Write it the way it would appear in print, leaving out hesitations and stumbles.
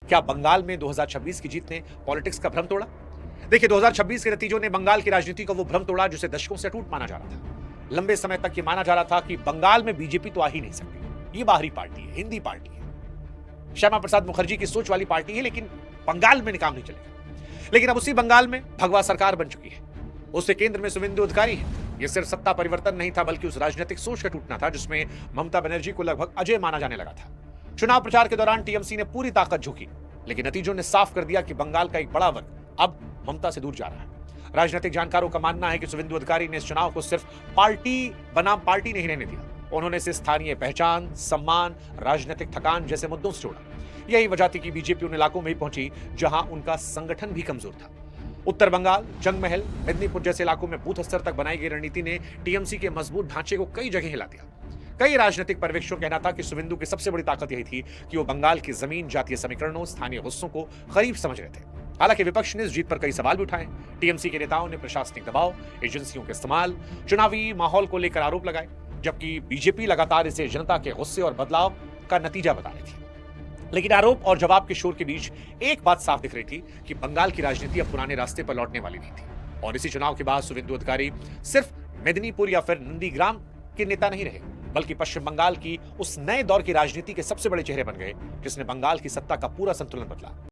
क्या बंगाल में 2026 की जीत ने पॉलिटिक्स का भ्रम तोड़ा? देखिए, 2026 के नतीजों ने बंगाल की राजनीति को वो भ्रम तोड़ा जिसे दशकों से अटूट माना जा रहा था। लंबे समय तक ये माना जा रहा था कि बंगाल में बीजेपी तो आ ही नहीं सकती, ये बाहरी पार्टी है, हिंदी पार्टी है, श्यामा प्रसाद मुखर्जी की सोच वाली पार्टी है, लेकिन बंगाल में काम नहीं चलेगा। लेकिन अब उसी बंगाल में भगवा सरकार बन चुकी है, उससे केंद्र में शुवेंदु अधिकारी है। यह सिर्फ सत्ता परिवर्तन नहीं था, बल्कि उस राजनीतिक सोच का टूटना था जिसमें ममता बनर्जी को लगभग अजय माना जाने लगा था। चुनाव प्रचार के दौरान टीएमसी ने पूरी ताकत झोंकी, लेकिन नतीजों ने साफ कर दिया कि बंगाल का एक बड़ा वर्ग अब ममता से दूर जा रहा है। राजनीतिक जानकारों का मानना है कि शुवेंदु अधिकारी ने इस चुनाव को सिर्फ पार्टी बनाम पार्टी नहीं रहने दिया, उन्होंने इसे स्थानीय पहचान, सम्मान, राजनीतिक थकान जैसे मुद्दों से जोड़ा। यही वजह थी कि बीजेपी उन इलाकों में ही पहुंची जहां उनका संगठन भी कमजोर था। उत्तर बंगाल, जंगमहल, मेदिनीपुर जैसे इलाकों में बूथ स्तर तक बनाई गई रणनीति ने टीएमसी के मजबूत ढांचे को कई जगह हिला दिया। कई राजनीतिक पर्यवेक्षकों का कहना था कि शुवेंदु की सबसे बड़ी ताकत यही थी कि वो बंगाल की जमीन, जातीय समीकरणों, स्थानीय गुस्सों को करीब समझ रहे थे। हालांकि विपक्ष ने इस जीत पर कई सवाल भी उठाए। टीएमसी के नेताओं ने प्रशासनिक दबाव, एजेंसियों के इस्तेमाल, चुनावी माहौल को लेकर आरोप लगाए, जबकि बीजेपी लगातार इसे जनता के गुस्से और बदलाव का नतीजा बता रही थी। लेकिन आरोप और जवाब के शोर के बीच एक बात साफ दिख रही थी कि बंगाल की राजनीति अब पुराने रास्ते पर लौटने वाली नहीं थी। और इसी चुनाव के बाद शुवेंदु अधिकारी सिर्फ मेदिनीपुर या फिर नंदीग्राम के नेता नहीं रहे, बल्कि पश्चिम बंगाल की उस नए दौर की राजनीति के सबसे बड़े चेहरे बन गए जिसने बंगाल की सत्ता का पूरा संतुलन बदला।